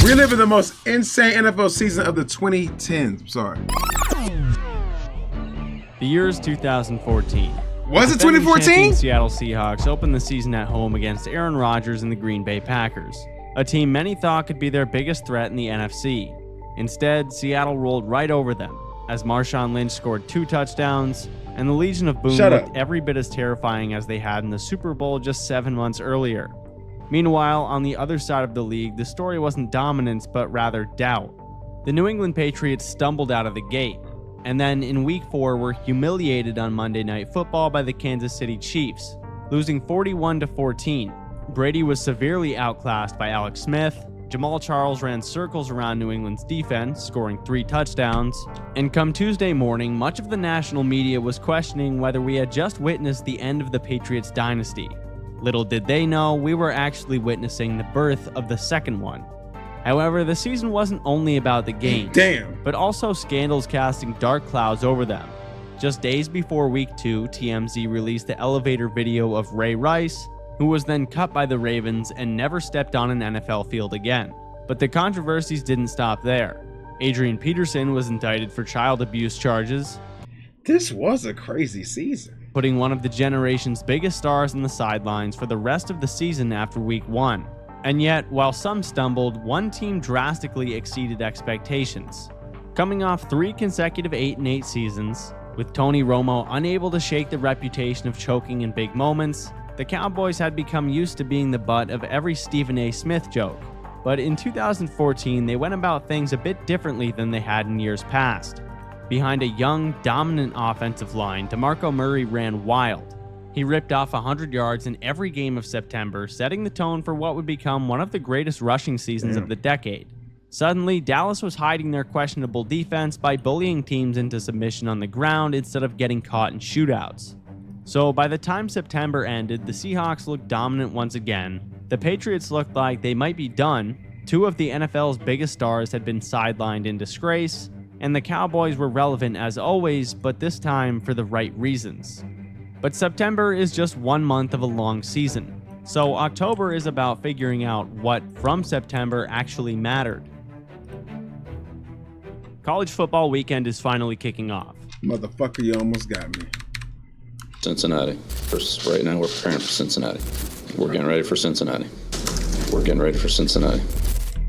Reliving the most insane NFL season of the 2010s. I'm sorry. The year is 2014. Was it Defending 2014? champion Seattle Seahawks opened the season at home against Aaron Rodgers and the Green Bay Packers, a team many thought could be their biggest threat in the NFC. Instead, Seattle rolled right over them, as Marshawn Lynch scored 2 touchdowns, and the Legion of Boom looked every bit as terrifying as they had in the Super Bowl just 7 months earlier. Meanwhile, on the other side of the league, the story wasn't dominance, but rather doubt. The New England Patriots stumbled out of the gate, and then in Week 4 were humiliated on Monday Night Football by the Kansas City Chiefs, losing 41-14. Brady was severely outclassed by Alex Smith, Jamal Charles ran circles around New England's defense, scoring 3 touchdowns, and come Tuesday morning, much of the national media was questioning whether we had just witnessed the end of the Patriots dynasty. Little did they know, we were actually witnessing the birth of the second one. However, the season wasn't only about the games, but also scandals casting dark clouds over them. Just days before Week 2, TMZ released the elevator video of Ray Rice, who was then cut by the Ravens and never stepped on an NFL field again. But the controversies didn't stop there. Adrian Peterson was indicted for child abuse charges. This was a crazy season, putting one of the generation's biggest stars on the sidelines for the rest of the season after Week 1. And yet, while some stumbled, one team drastically exceeded expectations. Coming off 3 consecutive 8-8 seasons, with Tony Romo unable to shake the reputation of choking in big moments, the Cowboys had become used to being the butt of every Stephen A. Smith joke. But in 2014, they went about things a bit differently than they had in years past. Behind a young, dominant offensive line, DeMarco Murray ran wild. He ripped off 100 yards in every game of September, setting the tone for what would become one of the greatest rushing seasons of the decade. Suddenly, Dallas was hiding their questionable defense by bullying teams into submission on the ground instead of getting caught in shootouts. So by the time September ended, the Seahawks looked dominant once again, the Patriots looked like they might be done, 2 of the NFL's biggest stars had been sidelined in disgrace, and the Cowboys were relevant as always, but this time for the right reasons. But September is just 1 month of a long season, so October is about figuring out what from September actually mattered. College football weekend is finally kicking off. Motherfucker, you almost got me. Cincinnati. Right now we're preparing for Cincinnati. We're getting ready for Cincinnati. We're getting ready for Cincinnati.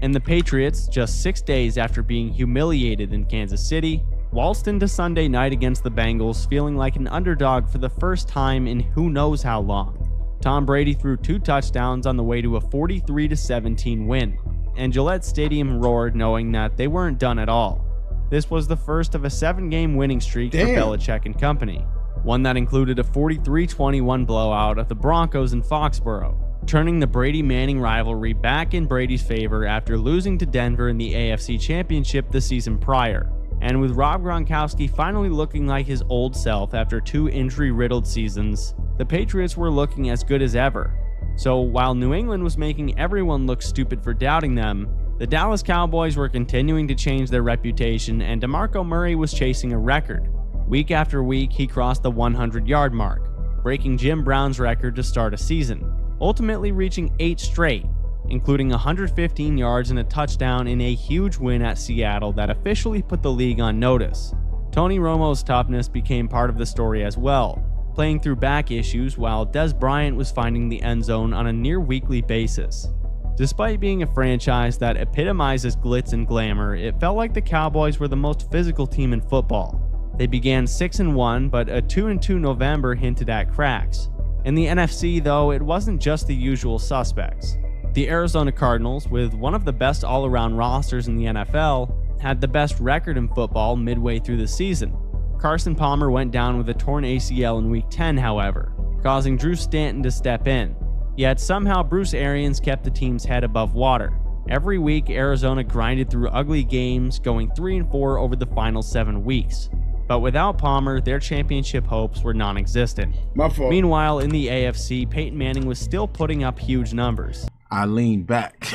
And the Patriots, just 6 days after being humiliated in Kansas City, waltzed into Sunday night against the Bengals feeling like an underdog for the first time in who knows how long. Tom Brady threw 2 touchdowns on the way to a 43-17 win, and Gillette Stadium roared knowing that they weren't done at all. This was the first of a 7-game winning streak for Belichick and company, one that included a 43-21 blowout of the Broncos in Foxborough, turning the Brady-Manning rivalry back in Brady's favor after losing to Denver in the AFC Championship the season prior. And with Rob Gronkowski finally looking like his old self after 2 injury-riddled seasons, the Patriots were looking as good as ever. So while New England was making everyone look stupid for doubting them, the Dallas Cowboys were continuing to change their reputation, and DeMarco Murray was chasing a record. Week after week, he crossed the 100-yard mark, breaking Jim Brown's record to start a season, ultimately reaching 8 straight, including 115 yards and a touchdown in a huge win at Seattle that officially put the league on notice. Tony Romo's toughness became part of the story as well, playing through back issues while Dez Bryant was finding the end zone on a near-weekly basis. Despite being a franchise that epitomizes glitz and glamour, it felt like the Cowboys were the most physical team in football. They began 6-1, but a 2-2 November hinted at cracks. In the NFC, though, it wasn't just the usual suspects. The Arizona Cardinals, with one of the best all-around rosters in the NFL, had the best record in football midway through the season. Carson Palmer went down with a torn ACL in Week 10, however, causing Drew Stanton to step in. Yet somehow Bruce Arians kept the team's head above water. Every week, Arizona grinded through ugly games, going 3-4 over the final 7 weeks. But without Palmer, their championship hopes were non-existent. My fault. Meanwhile, in the AFC, Peyton Manning was still putting up huge numbers. I leaned back.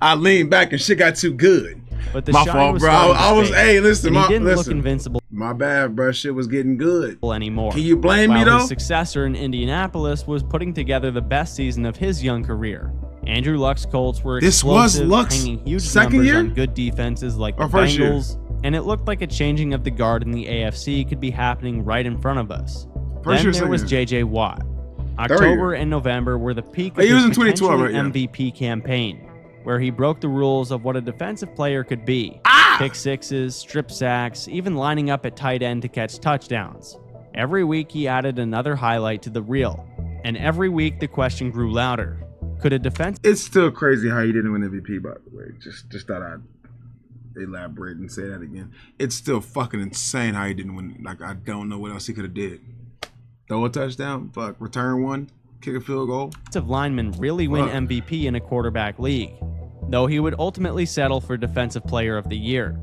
I leaned back and shit got too good. But the my shine fault, was bro. I was, hey, listen, he didn't look listen. invincible My bad, bro. Shit was getting good anymore. Can you blame While me though? His successor in Indianapolis was putting together the best season of his young career. Andrew Luck's Colts were This was explosive, Luck's hanging huge second numbers year? on good defenses like the Or first year? Bengals, and it looked like a changing of the guard in the AFC could be happening right in front of us. First Then year, there was second year? J.J. Watt. Third October year. and November were the peak Oh, of he was his in 2012, potentially right? Yeah. MVP campaign, where he broke the rules of what a defensive player could be. Pick sixes, strip sacks, even lining up at tight end to catch touchdowns. Every week he added another highlight to the reel, and every week the question grew louder. Could a defense It's still crazy how he didn't win MVP, by the way. Just thought I'd elaborate and say that again. It's still fucking insane how he didn't win. Like, I don't know what else he could have did. Throw a touchdown, fuck, return one, kick a field goal. defensive lineman really win MVP in a quarterback league? Though he would ultimately settle for Defensive Player of the Year.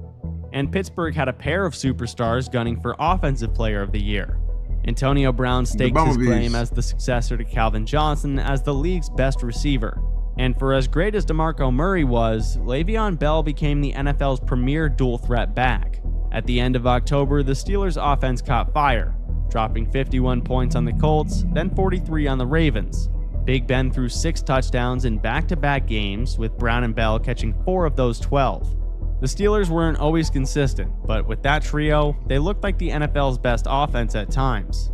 And Pittsburgh had a pair of superstars gunning for Offensive Player of the Year. Antonio Brown staked his Bumblebees. claim as the successor to Calvin Johnson as the league's best receiver. And for as great as DeMarco Murray was, Le'Veon Bell became the NFL's premier dual-threat back. At the end of October, the Steelers' offense caught fire, dropping 51 points on the Colts, then 43 on the Ravens. Big Ben threw 6 touchdowns in back-to-back games, with Brown and Bell catching 4 of those 12. The Steelers weren't always consistent, but with that trio, they looked like the NFL's best offense at times.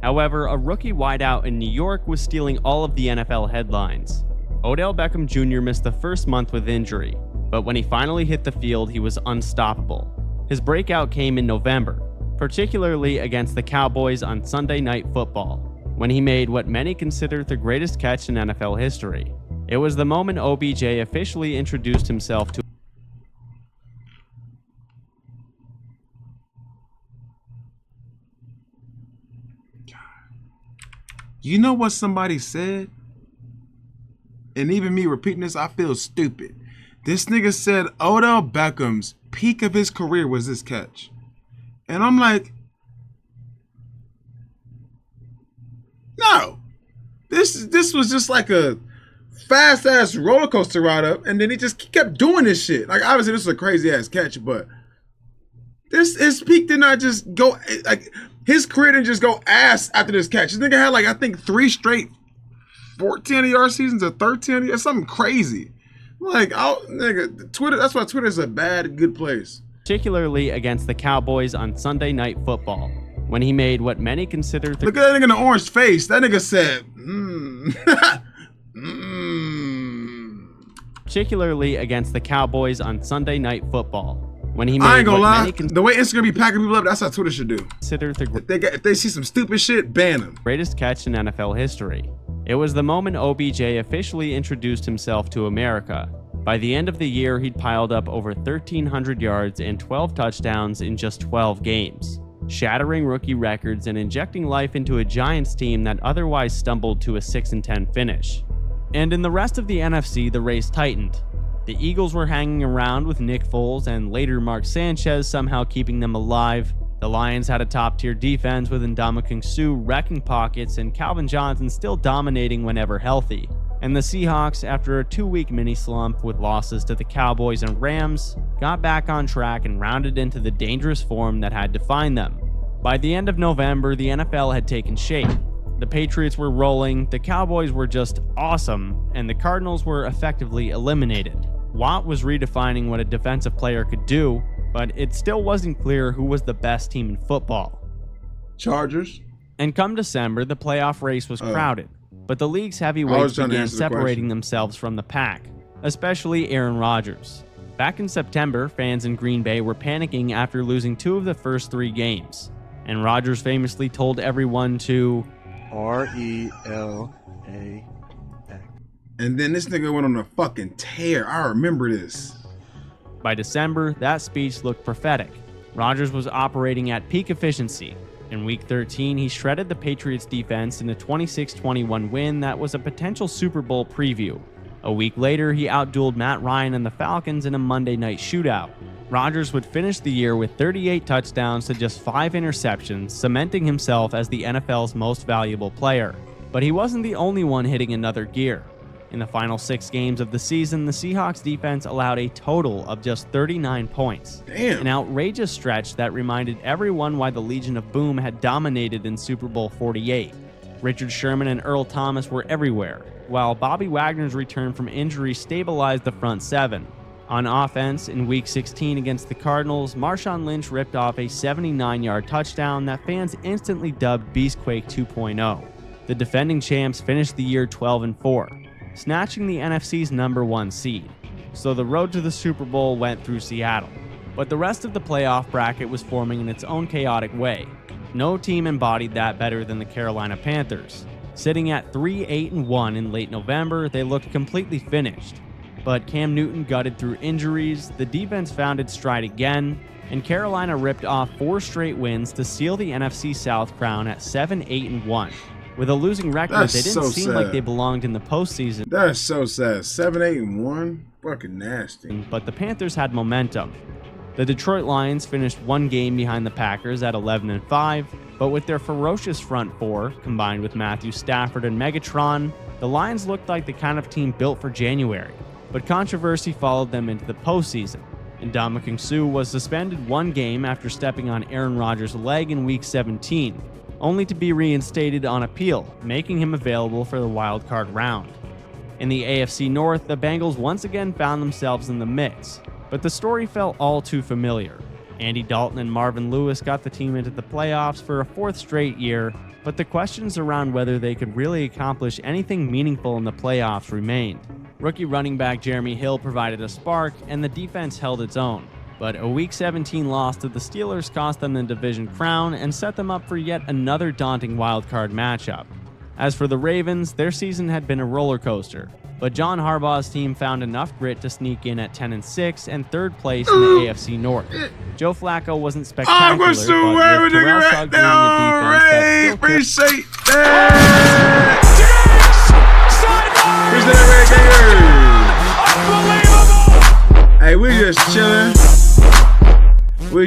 However, a rookie wideout in New York was stealing all of the NFL headlines. Odell Beckham Jr. missed the first month with injury, but when he finally hit the field, he was unstoppable. His breakout came in November, particularly against the Cowboys on Sunday Night Football, when he made what many consider the greatest catch in NFL history. It was the moment OBJ officially introduced himself to You know what somebody said? And even me repeating this, I feel stupid. This nigga said Odell Beckham's peak of his career was this catch. And I'm like, no. This was just like a fast ass roller coaster ride up, and then he just kept doing this shit. Like, obviously this was a crazy ass catch, but his peak did not just go like his career didn't just go ass after this catch. This nigga had like I think 3 straight 14-yard seasons or 13 or something crazy. Like, nigga, Twitter. That's why Twitter is a bad good place. particularly against the Cowboys on Sunday Night Football, when he made what many consider the Look at that nigga in the orange face. That nigga said, particularly against the Cowboys on Sunday Night Football, when he I made ain't gonna what lie. many The way Instagram be packing people up, that's how Twitter should do. consider the If they see some stupid shit, ban them. greatest catch in NFL history. It was the moment OBJ officially introduced himself to America. By the end of the year, he'd piled up over 1,300 yards and 12 touchdowns in just 12 games, shattering rookie records and injecting life into a Giants team that otherwise stumbled to a 6-10 finish. And in the rest of the NFC, the race tightened. The Eagles were hanging around with Nick Foles and later Mark Sanchez somehow keeping them alive. The Lions had a top-tier defense with Ndamukong Suh wrecking pockets and Calvin Johnson still dominating whenever healthy. And the Seahawks, after a 2-week mini-slump with losses to the Cowboys and Rams, got back on track and rounded into the dangerous form that had defined them. By the end of November, the NFL had taken shape. The Patriots were rolling, the Cowboys were just awesome, and the Cardinals were effectively eliminated. Watt was redefining what a defensive player could do, but it still wasn't clear who was the best team in football. Chargers. And come December, the playoff race was crowded, but the league's I heavyweights was trying to began answer the separating question. themselves from the pack, especially Aaron Rodgers. Back in September, fans in Green Bay were panicking after losing 2 of the first 3 games, and Rodgers famously told everyone to RELAX. And then this nigga went on a fucking tear. I remember this. By December, that speech looked prophetic. Rodgers was operating at peak efficiency. In Week 13, he shredded the Patriots' defense in a 26-21 win that was a potential Super Bowl preview. A week later, he outdueled Matt Ryan and the Falcons in a Monday night shootout. Rodgers would finish the year with 38 touchdowns to just 5 interceptions, cementing himself as the NFL's most valuable player. But he wasn't the only one hitting another gear. In the final 6 games of the season, the Seahawks defense allowed a total of just 39 points. Damn. An outrageous stretch that reminded everyone why the Legion of Boom had dominated in Super Bowl 48. Richard Sherman and Earl Thomas were everywhere, while Bobby Wagner's return from injury stabilized the front seven. On offense, in Week 16 against the Cardinals, Marshawn Lynch ripped off a 79-yard touchdown that fans instantly dubbed Beastquake 2.0. The defending champs finished the year 12-4, snatching the NFC's #1 seed. So the road to the Super Bowl went through Seattle. But the rest of the playoff bracket was forming in its own chaotic way. No team embodied that better than the Carolina Panthers. Sitting at 3-8-1 in late November, they looked completely finished. But Cam Newton gutted through injuries, the defense found its stride again, and Carolina ripped off 4 straight wins to seal the NFC South crown at 7-8-1. With a losing record, they didn't seem like they belonged in the postseason. That's so sad. 7-8-1? Fucking nasty. But the Panthers had momentum. The Detroit Lions finished 1 game behind the Packers at 11-5, but with their ferocious front four, combined with Matthew Stafford and Megatron, the Lions looked like the kind of team built for January. But controversy followed them into the postseason. Ndamukong Suh was suspended 1 game after stepping on Aaron Rodgers' leg in Week 17, only to be reinstated on appeal, making him available for the wild card round. In the AFC North, the Bengals once again found themselves in the mix, but the story felt all too familiar. Andy Dalton and Marvin Lewis got the team into the playoffs for a 4th straight year, but the questions around whether they could really accomplish anything meaningful in the playoffs remained. Rookie running back Jeremy Hill provided a spark, and the defense held its own. But a Week 17 loss to the Steelers cost them the division crown and set them up for yet another daunting wildcard matchup. As for the Ravens, their season had been a roller coaster, but John Harbaugh's team found enough grit to sneak in at 10-6 and 3rd place in the AFC North. Joe Flacco wasn't spectacular, but with Terrell Suggs leading a defense that still appreciate that. Hey, we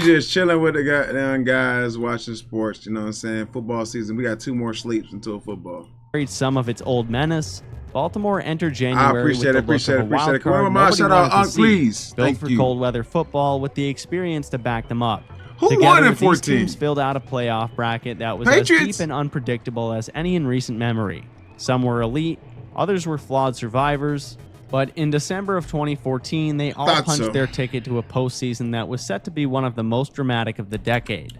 just chilling with the goddamn guys watching sports, you know what I'm saying? Football season, we got 2 more sleeps until football. Some of its old menace. Baltimore entered January with the look of a wild card Come on, my shout out, please. Built for cold weather football with the experience to back them up. Who won in 14? These teams filled out a playoff bracket that was as deep and unpredictable as any in recent memory. Some were elite, others were flawed survivors. But in December of 2014, they all punched their ticket to a postseason that was set to be one of the most dramatic of the decade.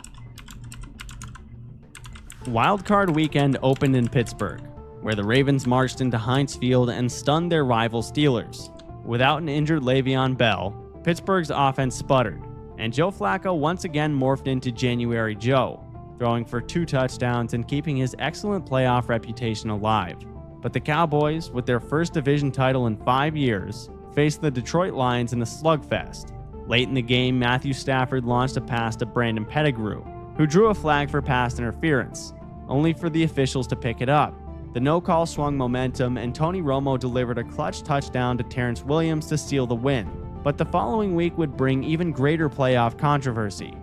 Wildcard weekend opened in Pittsburgh, where the Ravens marched into Heinz Field and stunned their rival Steelers. Without an injured Le'Veon Bell, Pittsburgh's offense sputtered, and Joe Flacco once again morphed into January Joe, throwing for 2 touchdowns and keeping his excellent playoff reputation alive. But the Cowboys, with their first division title in 5 years, faced the Detroit Lions in a slugfest. Late in the game, Matthew Stafford launched a pass to Brandon Pettigrew, who drew a flag for pass interference, only for the officials to pick it up. The no-call swung momentum, and Tony Romo delivered a clutch touchdown to Terrence Williams to seal the win. But the following week would bring even greater playoff controversy.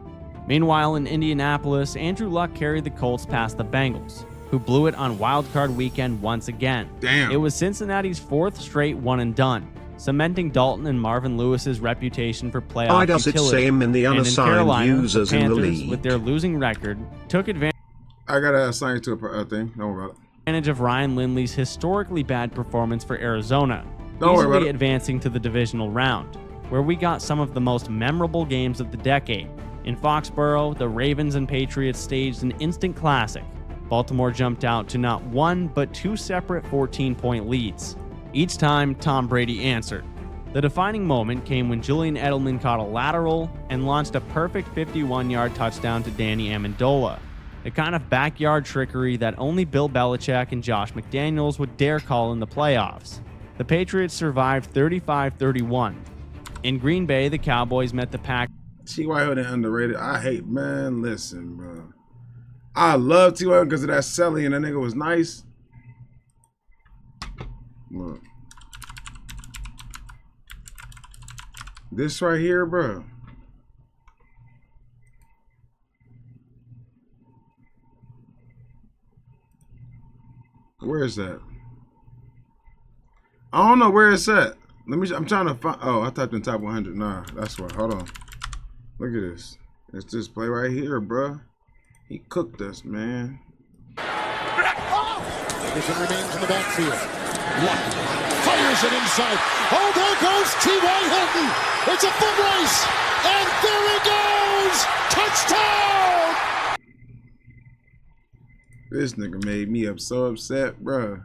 Meanwhile, in Indianapolis, Andrew Luck carried the Colts past the Bengals, who blew it on wildcard weekend once again. Damn. It was Cincinnati's 4th straight one and done, cementing Dalton and Marvin Lewis's reputation for playoff does utility. it same in the unassigned Carolina, users the in the Panthers, league? with their losing record, took advantage I gotta assign you to a thing. Don't worry about it. of Ryan Lindley's historically bad performance for Arizona, Don't worry about easily it. advancing to the divisional round, where we got some of the most memorable games of the decade. In Foxborough, the Ravens and Patriots staged an instant classic. Baltimore jumped out to not 1 but 2 separate 14-point leads. Each time, Tom Brady answered. The defining moment came when Julian Edelman caught a lateral and launched a perfect 51-yard touchdown to Danny Amendola, the kind of backyard trickery that only Bill Belichick and Josh McDaniels would dare call in the playoffs. The Patriots survived 35-31. In Green Bay, the Cowboys met the Packers. T.Y. Hilton underrated. Listen, bro. I love T.Y. because of that selling, and that nigga was nice. Look. This right here, bro. Where is that? I don't know where it's at. I'm trying to find. Oh, I typed in top 100. Nah, that's why. Hold on. Look at this. It's this play right here, bro. He cooked us, man. Anderson remains in the backfield. Luck fires it inside. Oh, there goes T.Y. Hilton. It's a foot race. And there he goes. Touchdown. This nigga made me so upset, bro.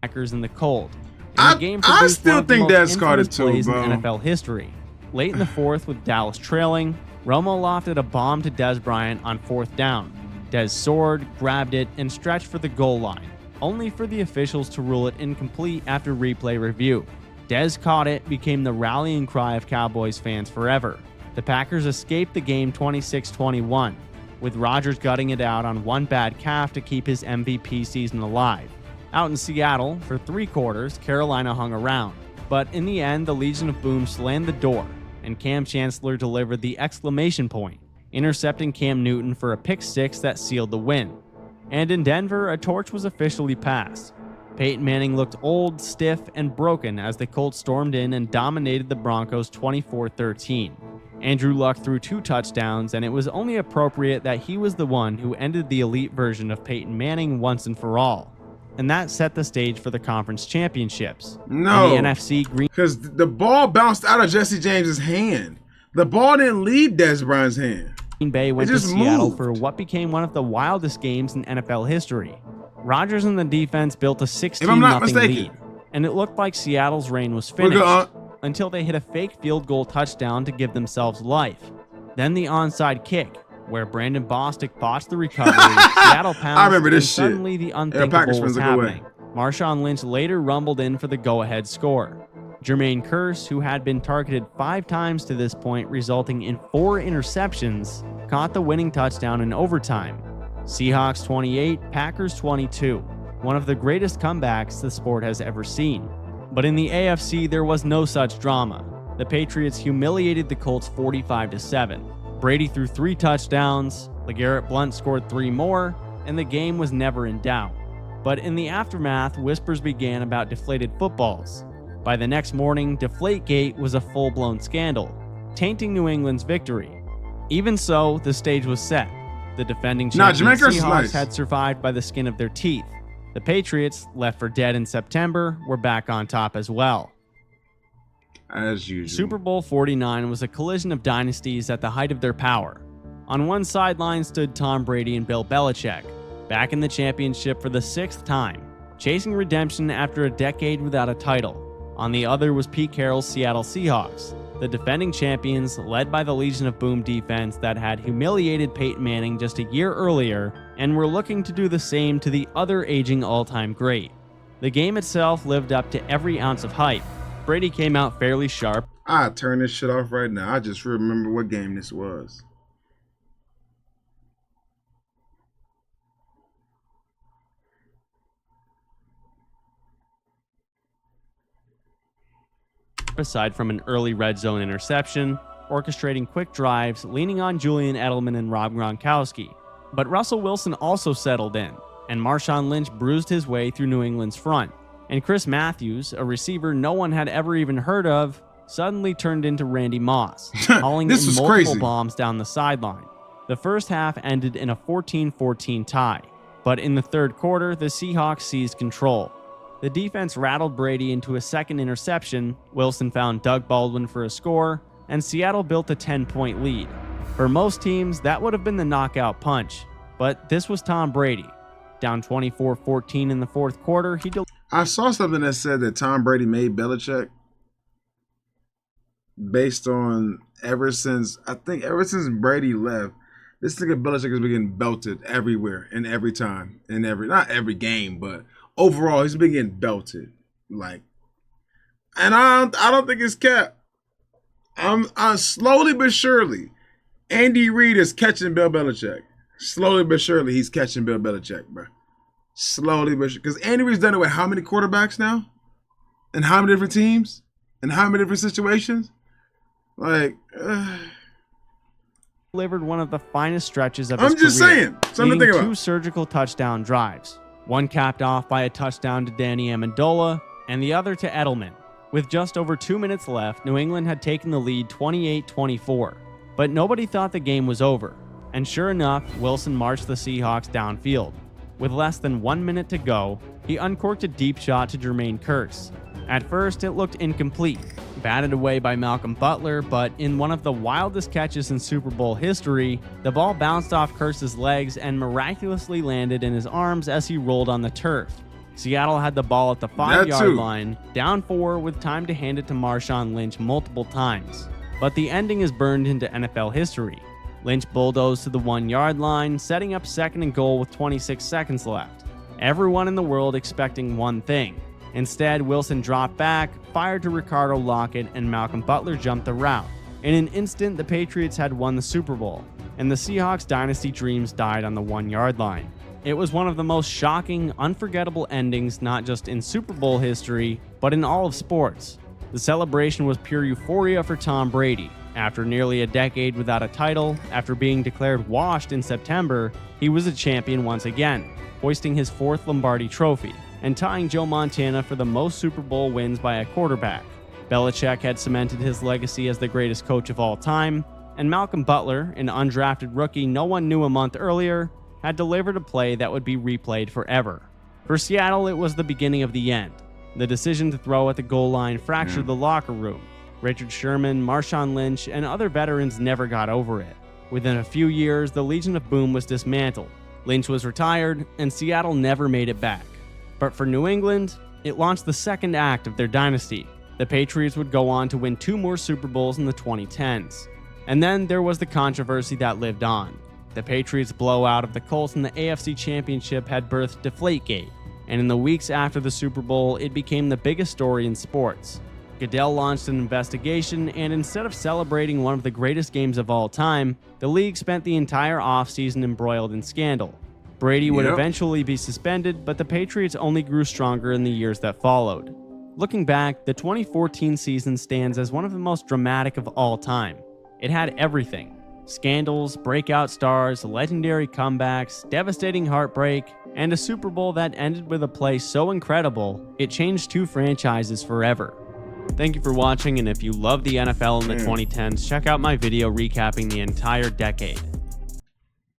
Packers in the cold. I still think that's caught it too, plays bro. in NFL history. Late in the fourth, with Dallas trailing, Romo lofted a bomb to Dez Bryant on fourth down. Dez soared, grabbed it, and stretched for the goal line, only for the officials to rule it incomplete after replay review. Dez caught it, became the rallying cry of Cowboys fans forever. The Packers escaped the game 26-21, with Rodgers gutting it out on one bad calf to keep his MVP season alive. Out in Seattle, for 3 quarters, Carolina hung around. But in the end, the Legion of Boom slammed the door, and Cam Chancellor delivered the exclamation point, intercepting Cam Newton for a pick-6 that sealed the win. And in Denver, a torch was officially passed. Peyton Manning looked old, stiff, and broken as the Colts stormed in and dominated the Broncos 24-13. Andrew Luck threw 2 touchdowns, and it was only appropriate that he was the one who ended the elite version of Peyton Manning once and for all. And that set the stage for the conference championships. No, in the NFC, because the ball bounced out of Jesse James's hand. The ball didn't leave Dez Bryant's hand. Green Bay went to Seattle moved for what became one of the wildest games in NFL history. Rodgers and the defense built a 16-0 lead, and it looked like Seattle's reign was finished until they hit a fake field goal touchdown to give themselves life. Then the onside kick, where Brandon Bostic botched the recovery, Seattle pounced, I remember this and suddenly the unthinkable was happening. Marshawn Lynch later rumbled in for the go-ahead score. Jermaine Kearse, who had been targeted 5 times to this point, resulting in 4 interceptions, caught the winning touchdown in overtime. Seahawks 28, Packers 22. One of the greatest comebacks the sport has ever seen. But in the AFC, there was no such drama. The Patriots humiliated the Colts 45-7. Brady threw 3 touchdowns, LeGarrette Blount scored 3 more, and the game was never in doubt. But in the aftermath, whispers began about deflated footballs. By the next morning, Deflategate was a full-blown scandal, tainting New England's victory. Even so, the stage was set. The defending champions Seahawks had survived by the skin of their teeth. The Patriots, left for dead in September, were back on top as well. As usual. Super Bowl 49 was a collision of dynasties at the height of their power. On one sideline stood Tom Brady and Bill Belichick, back in the championship for the 6th time, chasing redemption after a decade without a title. On the other was Pete Carroll's Seattle Seahawks, the defending champions led by the Legion of Boom defense that had humiliated Peyton Manning just a year earlier and were looking to do the same to the other aging all-time great. The game itself lived up to every ounce of hype. Brady came out fairly sharp. I turn this shit off right now. I just remember what game this was. Aside from an early red zone interception, orchestrating quick drives, leaning on Julian Edelman and Rob Gronkowski. But Russell Wilson also settled in, and Marshawn Lynch bruised his way through New England's front. And Chris Matthews, a receiver no one had ever even heard of, suddenly turned into Randy Moss, hauling in multiple bombs down the sideline. The first half ended in a 14-14 tie, but in the third quarter, the Seahawks seized control. The defense rattled Brady into a second interception, Wilson found Doug Baldwin for a score, and Seattle built a 10-point lead. For most teams, that would have been the knockout punch, but this was Tom Brady. Down 24-14 in the fourth quarter, I saw something that said that Tom Brady made Belichick based on ever since Brady left, this nigga Belichick has been getting belted everywhere and every time and not every game, but overall he's been getting belted. And I don't think it's cap. I'm slowly but surely, Andy Reid is catching Bill Belichick. Slowly but surely, he's catching Bill Belichick, bro. Slowly but surely. Because Andy Reid's done it with how many quarterbacks now? And how many different teams? And how many different situations? Delivered one of the finest stretches of his career. I'm just saying. Something to think about. 2 surgical touchdown drives. One capped off by a touchdown to Danny Amendola, and the other to Edelman. With just over 2 minutes left, New England had taken the lead 28-24. But nobody thought the game was over. And sure enough, Wilson marched the Seahawks downfield. With less than 1 minute to go, he uncorked a deep shot to Jermaine Kearse. At first, it looked incomplete, batted away by Malcolm Butler, but in one of the wildest catches in Super Bowl history, the ball bounced off Kearse's legs and miraculously landed in his arms as he rolled on the turf. Seattle had the ball at the 5-yard line, down 4 with time to hand it to Marshawn Lynch multiple times. But the ending is burned into NFL history. Lynch bulldozed to the 1-yard line, setting up 2nd and goal with 26 seconds left. Everyone in the world expecting one thing. Instead, Wilson dropped back, fired to Ricardo Lockett, and Malcolm Butler jumped the route. In an instant, the Patriots had won the Super Bowl, and the Seahawks' dynasty dreams died on the 1-yard line. It was one of the most shocking, unforgettable endings not just in Super Bowl history, but in all of sports. The celebration was pure euphoria for Tom Brady. After nearly a decade without a title, after being declared washed in September, he was a champion once again, hoisting his 4th Lombardi trophy, and tying Joe Montana for the most Super Bowl wins by a quarterback. Belichick had cemented his legacy as the greatest coach of all time, and Malcolm Butler, an undrafted rookie no one knew a month earlier, had delivered a play that would be replayed forever. For Seattle, it was the beginning of the end. The decision to throw at the goal line fractured the locker room. Richard Sherman, Marshawn Lynch, and other veterans never got over it. Within a few years, the Legion of Boom was dismantled. Lynch was retired, and Seattle never made it back. But for New England, it launched the second act of their dynasty. The Patriots would go on to win 2 more Super Bowls in the 2010s. And then there was the controversy that lived on. The Patriots' blowout of the Colts in the AFC Championship had birthed Deflategate, and in the weeks after the Super Bowl, it became the biggest story in sports. Goodell launched an investigation, and instead of celebrating one of the greatest games of all time, the league spent the entire offseason embroiled in scandal. Brady would eventually be suspended, but the Patriots only grew stronger in the years that followed. Looking back, the 2014 season stands as one of the most dramatic of all time. It had everything. Scandals, breakout stars, legendary comebacks, devastating heartbreak, and a Super Bowl that ended with a play so incredible, it changed 2 franchises forever. Thank you for watching, and if you love the NFL in the 2010s, check out my video recapping the entire decade.